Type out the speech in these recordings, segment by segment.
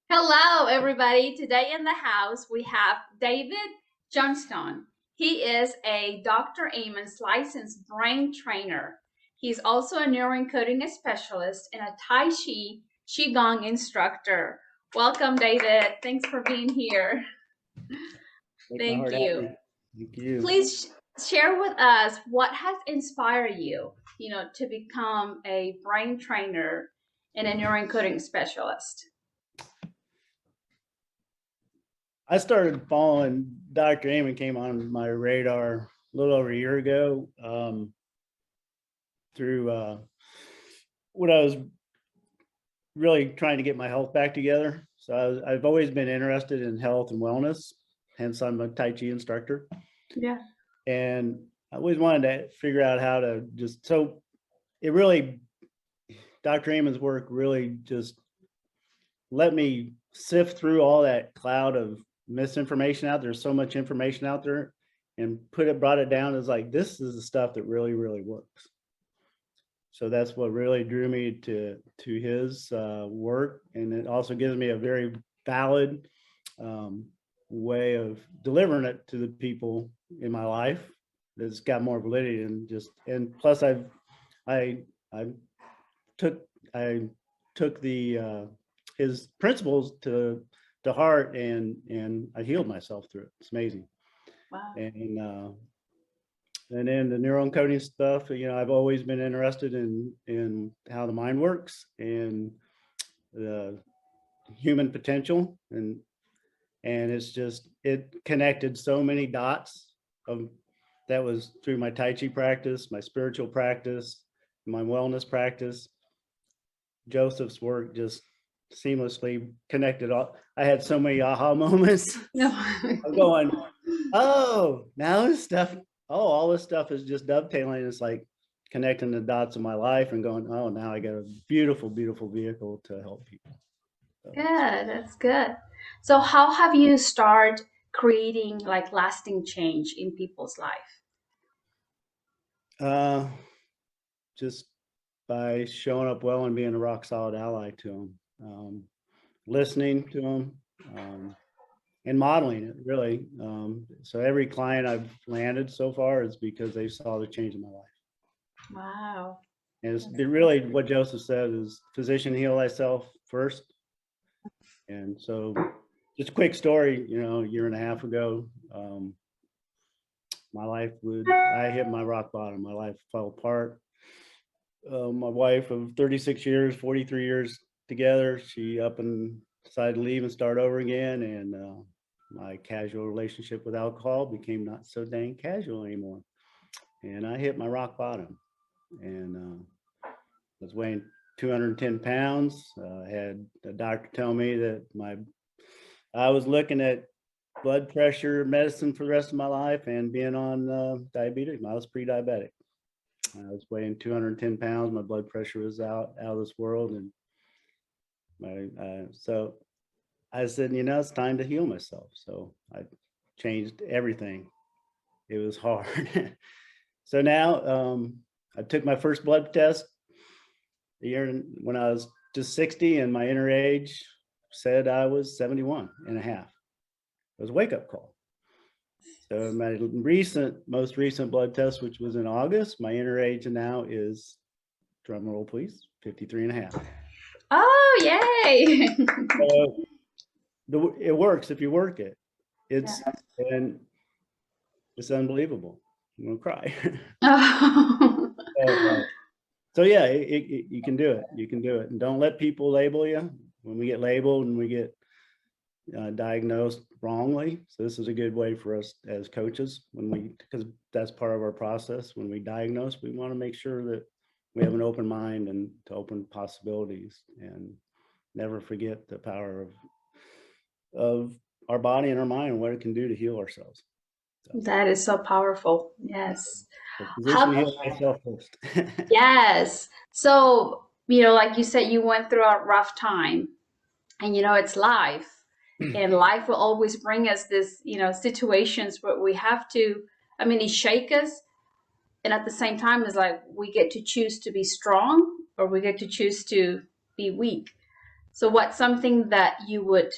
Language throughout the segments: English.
Hello, everybody. Today in the house we have David Johnston. He is a Dr. Aymonds licensed brain trainer. He's also a neuroencoding specialist and a Tai Chi Qigong instructor. Welcome, David. Thanks for being here. Make my Thank heart you. happy. Thank you. Please share with us what has inspired you, to become a brain trainer and a neuroencoding specialist. I started following Dr. Amen came on my radar a little over a year ago through when I was really trying to get my health back together. So I've always been interested in health and wellness. Hence, I'm a Tai Chi instructor. Yeah. And I always wanted to figure out how to so it really, Dr. Amen's work really just let me sift through all that cloud of misinformation out there. There's so much information out there, and brought it down as like, this is the stuff that really, really works. So that's what really drew me to his work. And it also gives me a very valid way of delivering it to the people in my life that's got more validity and plus I took I took the his principles to heart, and I healed myself through it. It's amazing. Wow. And then the neural encoding stuff, I've always been interested in how the mind works and the human potential, and it connected so many dots of that was through my Tai Chi practice, my spiritual practice, my wellness practice. Joseph's work just seamlessly connected. I had so many aha moments. No. I'm going, oh, now this stuff, all this stuff is just dovetailing. It's like connecting the dots of my life and going, oh, now I got a beautiful, beautiful vehicle to help people. So, Good, that's good. So how have you started creating like lasting change in people's life? uh, just by showing up well and being a rock solid ally to them, listening to them, and modeling it really. So every client I've landed so far is because they saw the change in my life. Wow. And it's really what Joseph said is physician heal thyself first. And so just a quick story, a year and a half ago, I hit my rock bottom. My life fell apart. My wife of 36 years, 43 years together, she up and decided to leave and start over again. And my casual relationship with alcohol became not so dang casual anymore. And I hit my rock bottom. And I was weighing 210 pounds. I had a doctor tell me that I was looking at blood pressure medicine for the rest of my life and being on diabetes. I was pre-diabetic. I was weighing 210 pounds. My blood pressure was out of this world. And so I said, it's time to heal myself. So I changed everything. It was hard. So now I took my first blood test a year when I was just 60, and my inner age said I was 71 and a half. It was a wake-up call. So my most recent blood test, which was in August, my inner age now is, drum roll please, 53 and a half. Oh, yay. It works if you work it. And it's unbelievable. I'm gonna cry. Oh. So yeah, you can do it. You can do it, and don't let people label you. When we get labeled and we get diagnosed wrongly, so this is a good way for us as coaches because that's part of our process. When we diagnose, we want to make sure that we have an open mind and to open possibilities, and never forget the power of our body and our mind and what it can do to heal ourselves. So, That is so powerful. Yes. physician How, heal myself first. yes. So, like you said, you went through a rough time and it's life. And life will always bring us this, situations where we have to, it shake us. And at the same time, it's like we get to choose to be strong or we get to choose to be weak. So what's something that you would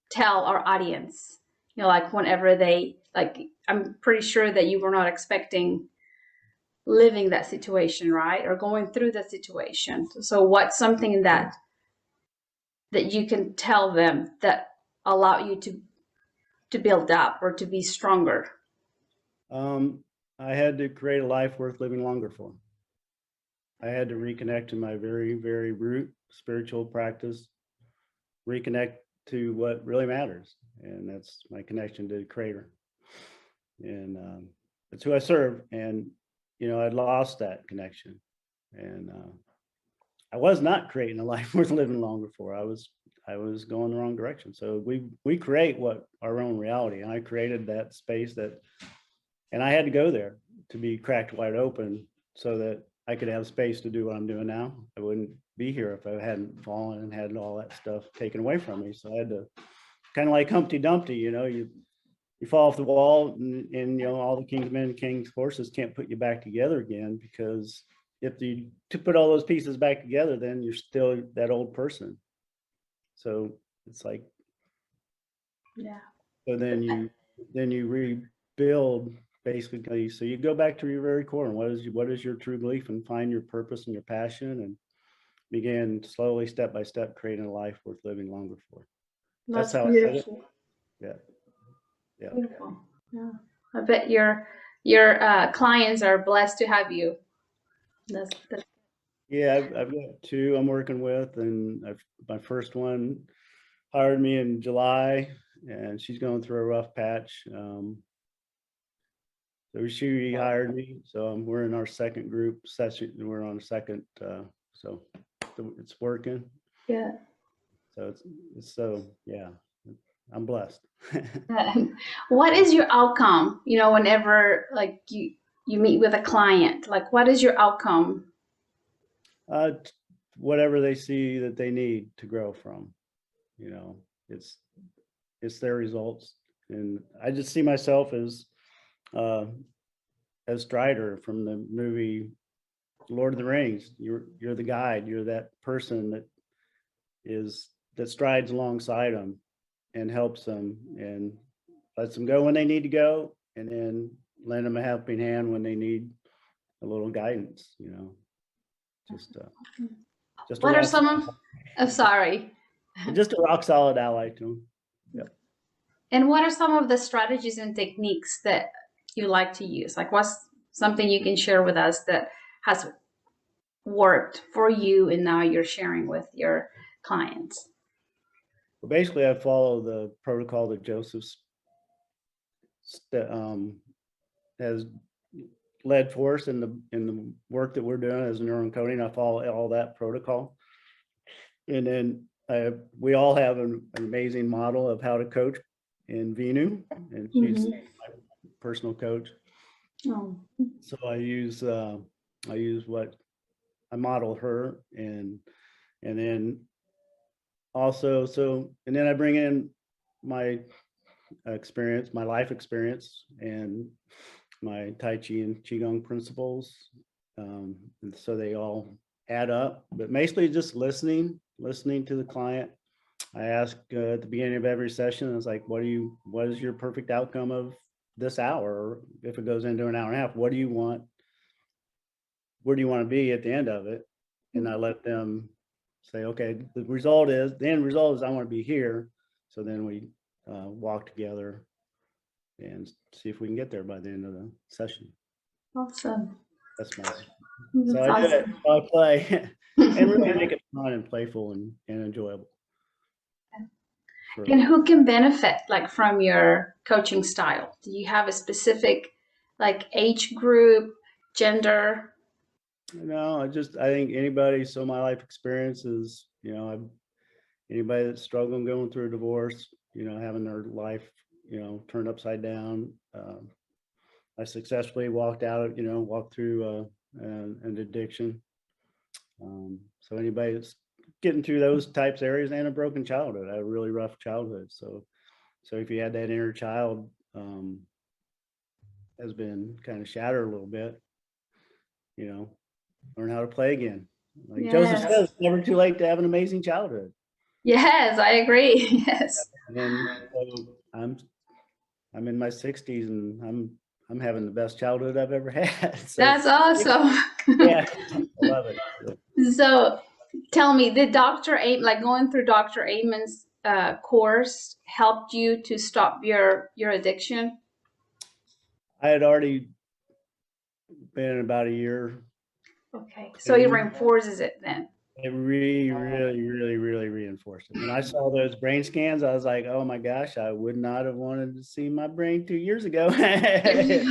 tell our audience, like whenever they, like, I'm pretty sure that you were not expecting living that situation, right? Or going through that situation. So what's something that you can tell them that allow you to build up or to be stronger? I had to create a life worth living longer for. I had to reconnect to my very, very root spiritual practice, reconnect to what really matters. And that's my connection to the creator. And that's who I serve. And, I'd lost that connection. And I was not creating a life worth living longer for. I was going the wrong direction. So we create what our own reality. And I created that space and I had to go there to be cracked wide open so that I could have space to do what I'm doing now. I wouldn't be here if I hadn't fallen and had all that stuff taken away from me. So I had to, kind of like Humpty Dumpty, you fall off the wall and all the king's men, king's horses can't put you back together again, because if you to put all those pieces back together, then you're still that old person. So it's like, Yeah. so then you rebuild basically. So you go back to your very core and what is your true belief, and find your purpose and your passion, and begin slowly, step by step, creating a life worth living longer for. That's That's how I did it. beautiful. Yeah. Yeah. Beautiful. Yeah. I bet your clients are blessed to have you. That's Yeah, I've got two I'm working with, and my first one hired me in July, and she's going through a rough patch. So she hired me. So we're in our second group session. We're on a second, so it's working. yeah. So so yeah, I'm blessed. What is your outcome? Whenever like you meet with a client, like what is your outcome? uh, Whatever they see that they need to grow from, you know, it's it's their results, and I just see myself uh, as Strider from the movie Lord of the Rings. You're the guide. You're that person that strides alongside them and helps them and lets them go when they need to go, and then lend them a helping hand when they need a little guidance. Just just a What are rock some of? Oh, sorry. just a rock solid ally to them. Yeah. And what are some of the strategies and techniques that you like to use? Like, what's something you can share with us that has worked for you and now you're sharing with your clients? Well, basically, I follow the protocol that Joseph's has led for us in the work that we're doing as neuroencoding. I follow all that protocol, and then we all have an amazing model of how to coach in Venu, and she's Mm-hmm. my personal coach. Oh. So I use what I model her, and then also and then I bring in my experience, my life experience, and my Tai Chi and Qigong principles. And so they all add up, but mostly just listening to the client. I ask at the beginning of every session, it's like, what is your perfect outcome of this hour? Or if it goes into an hour and a half, what do you want? Where do you want to be at the end of it? And I let them say, okay, the end result is I want to be here. So then we walk together and see if we can get there by the end of the session. Awesome. That's my so That's I do it. awesome. I play and really make it fun and playful and enjoyable. And who can benefit like from your coaching style? Do you have a specific like age group, gender? No, I think anybody. So my life experience is, anybody that's struggling going through a divorce, having their life, turned upside down. I successfully walked through an addiction. So anybody that's getting through those types of areas, and a broken childhood, a really rough childhood. So if you had that inner child has been kind of shattered a little bit, learn how to play again. Like Joseph Yes. says, it's never too late to have an amazing childhood. Yes, I agree. Yes. And so I'm in my 60s and I'm having the best childhood I've ever had. So That's awesome. yeah, I love it. So tell me, did like going through Dr. Aymonds course helped you to stop your addiction? I had already been about a year Okay. So it clean. reinforces it then. It really reinforced it. When I saw those brain scans, I was like, oh my gosh, I would not have wanted to see my brain 2 years ago. It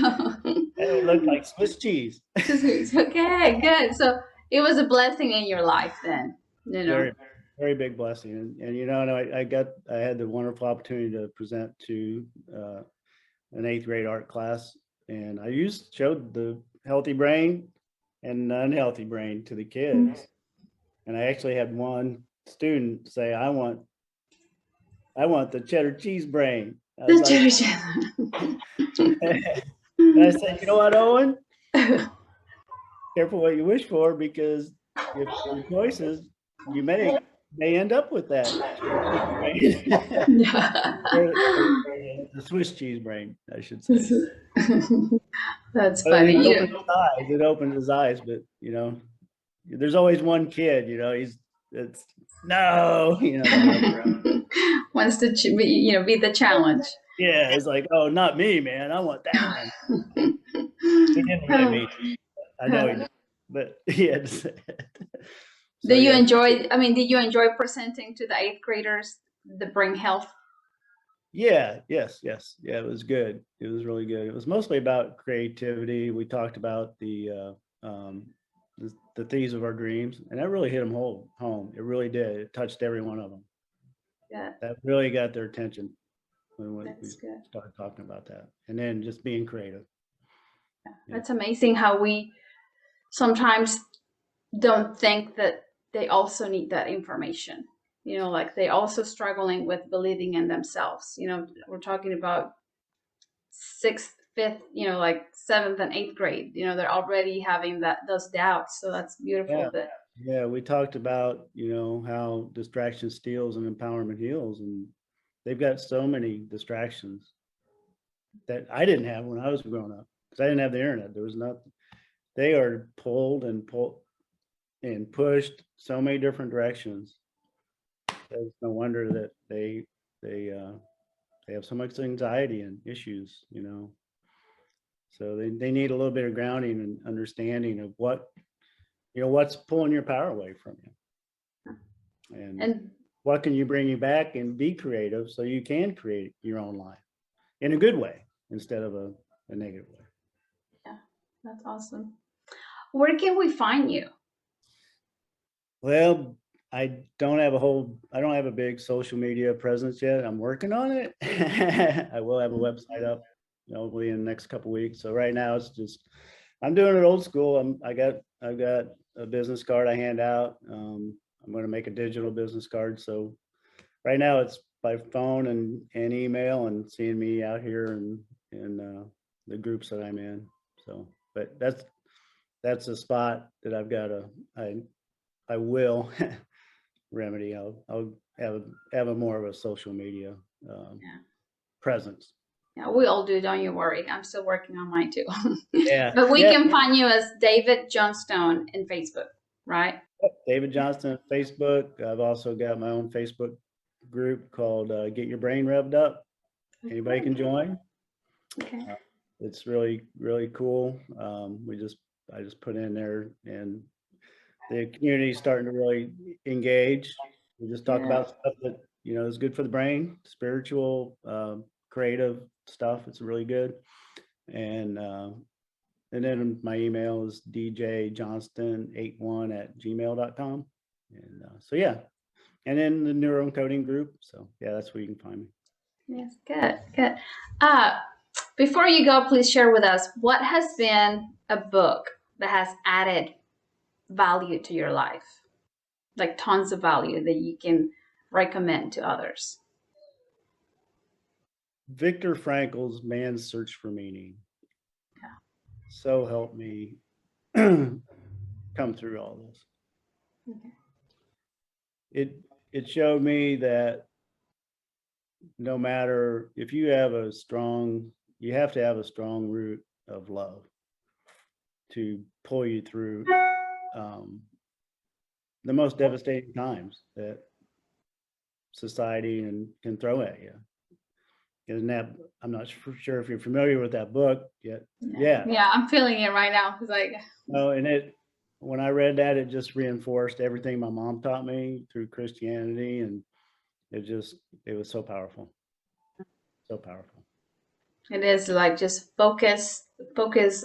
looked like Swiss cheese. Okay, good. So it was a blessing in your life then, you know. Very, very big blessing. And you know, I had the wonderful opportunity to present to an 8th grade art class, and showed the healthy brain and the unhealthy brain to the kids. And I actually had one student say, I want the cheddar cheese brain. I was like, and I said, you know what, Owen? Careful what you wish for, because if your choices, you may end up with that cheddar cheese brain. Or the Swiss cheese brain, I should say. That's But funny. it opened his eyes. It opened his eyes. But you know, there's always one kid. You know, it's no. You know, Wants to be the challenge. yeah. It's like, oh, not me, man. I want that one. He didn't really mean it. I know he did, but he had to say it. So Do you yeah, enjoy? I mean, did you enjoy presenting to the 8th graders the brain health? yeah, yes, yeah. It was good. It was really good. It was mostly about creativity. We talked about the thieves of our dreams, and that really hit them home. It really did. It touched every one of them. Yeah, That really got their attention when we that's good. started talking about that, and then just being creative. Yeah, That's amazing how we sometimes don't think that they also need that information. Like they also struggling with believing in themselves. We're talking about 6th, 5th, like 7th and 8th grade. They're already having those doubts. So that's yeah, beautiful. That yeah. We talked about how distraction steals and empowerment heals, and they've got so many distractions that I didn't have when I was growing up, because I didn't have the internet. There was nothing. They are pulled and pushed so many different directions. It's no wonder that they have so much anxiety and issues. So they need a little bit of grounding and understanding of what's pulling your power away from you, and and what can you bring you back and be creative so you can create your own life in a good way instead of a negative way. yeah, that's awesome. Where can we find you? Well, I don't have a big social media presence yet. I'm working on it. I will have a website up, hopefully in the next couple of weeks. So right now it's just, I'm doing it old school. I've got a business card I hand out. I'm going to make a digital business card. So right now it's by phone and email, and seeing me out here and in the groups that I'm in. So, but that's a spot that I will remedy. I'll have a more of a social media Yeah. presence. Yeah, we all do. Don't you worry. I'm still working on mine too. Yeah, But we yeah. can find you as David Johnston in Facebook, right? David Johnston on Facebook. I've also got my own Facebook group called Get Your Brain Revved Up. Anybody can join. Okay. It's really cool. I just put in there, and the community is starting to really engage. We just talk Yeah. about stuff that is good for the brain, spiritual, creative stuff. It's really good. And then my email is djjohnston81@gmail.com. And so yeah, and then the neuroencoding group. So yeah, that's where you can find me. Yes, good, good. Before you go, please share with us what has been a book that has added value to your life, like tons of value that you can recommend to others. Viktor Frankl's Man's Search for Meaning. So help me come through all this. Okay. It showed me that no matter if you have a strong, you have to have a strong root of love to pull you through um, the most devastating times that society can throw at you. Isn't that? I'm not sure if you're familiar with that book yet. Yeah. Yeah, I'm feeling it right now. It's like, No, and when I read that, it just reinforced everything my mom taught me through Christianity, and it was so powerful, so powerful. it is like just focus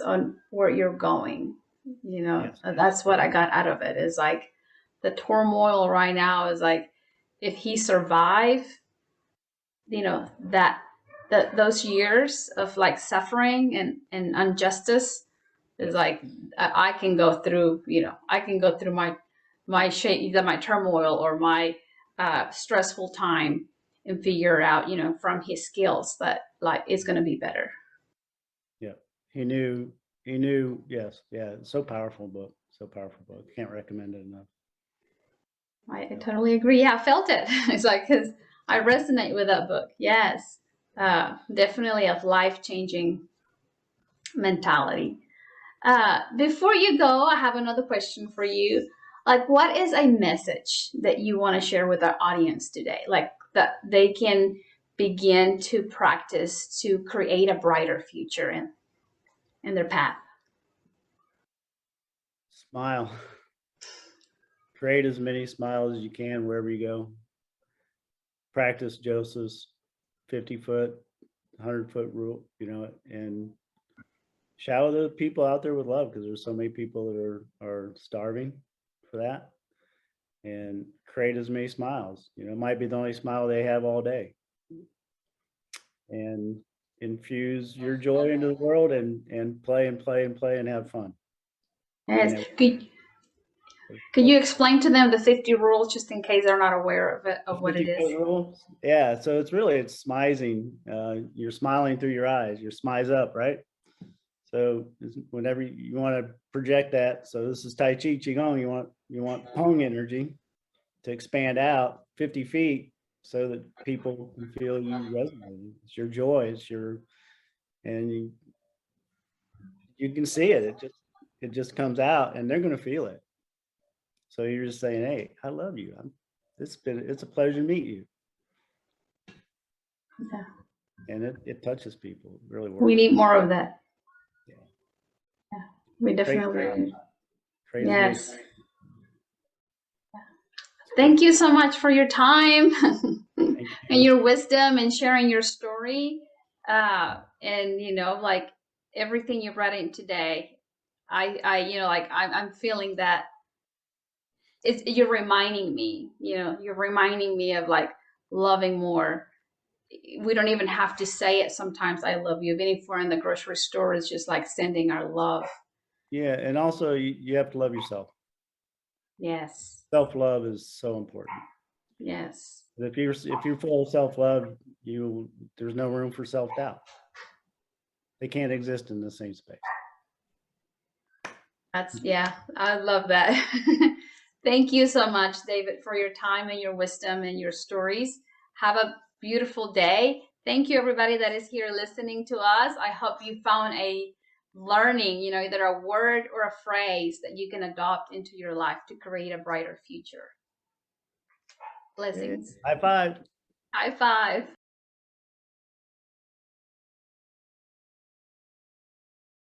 on where you're going. Yes. That's what I got out of it. Is like the turmoil right now is like if he survived, that those years of like suffering and injustice is Yes. like I can go through, I can go through my turmoil or my stressful time and figure out, from his skills that like it's going to be better. Yeah. He knew. He knew. Yes. Yeah. So powerful book. So powerful book. Can't recommend it enough. I Yeah. totally agree. Yeah, I felt it. It's like because I resonate with that book. Yes, definitely a life changing mentality. Before you go, I have another question for you. Like, what is a message that you want to share with our audience today? Like, that they can begin to practice to create a brighter future in their path. Smile. Create as many smiles as you can wherever you go. Practice Joseph's 50-foot, 100-foot rule, and shower the people out there with love, because there's so many people that are starving for that. And create as many smiles. It might be the only smile they have all day. And infuse your joy into the world and play and play and play and have fun. Yes. And Could you explain to them the 50 rules just in case they're not aware of it, the of what it is? 50-foot rule. Yeah. So it's smizing. You're smiling through your eyes. Your smize up, right? So whenever you want to project that, so this is Tai Chi Qigong. You want Hong energy to expand out 50 feet so that people can feel you resonating. It's your joy. And you can see it. It just comes out, and they're going to feel it. So you're just saying, "Hey, I love you. It's a pleasure to meet you." Yeah. And it touches people. It really We works. need more of that. Yeah. Yeah, we Create definitely. as many. Yes. Thank you so much for your time and Thank you. your wisdom and sharing your story. And like everything you've read in today, like I'm feeling that you're reminding me, you're reminding me of like loving more. We don't even have to say it sometimes. I love you. Even if we're in the grocery store, it's just like sending our love. Yeah, and also you have to love yourself. Yes. Self-love is so important. Yes. If you're full of self-love, there's no room for self-doubt. They can't exist in the same space. Yeah, I love that. Thank you so much, David, for your time and your wisdom and your stories. Have a beautiful day. Thank you, everybody that is here listening to us. I hope you found a learning, either a word or a phrase that you can adopt into your life to create a brighter future. Blessings. High five. High five.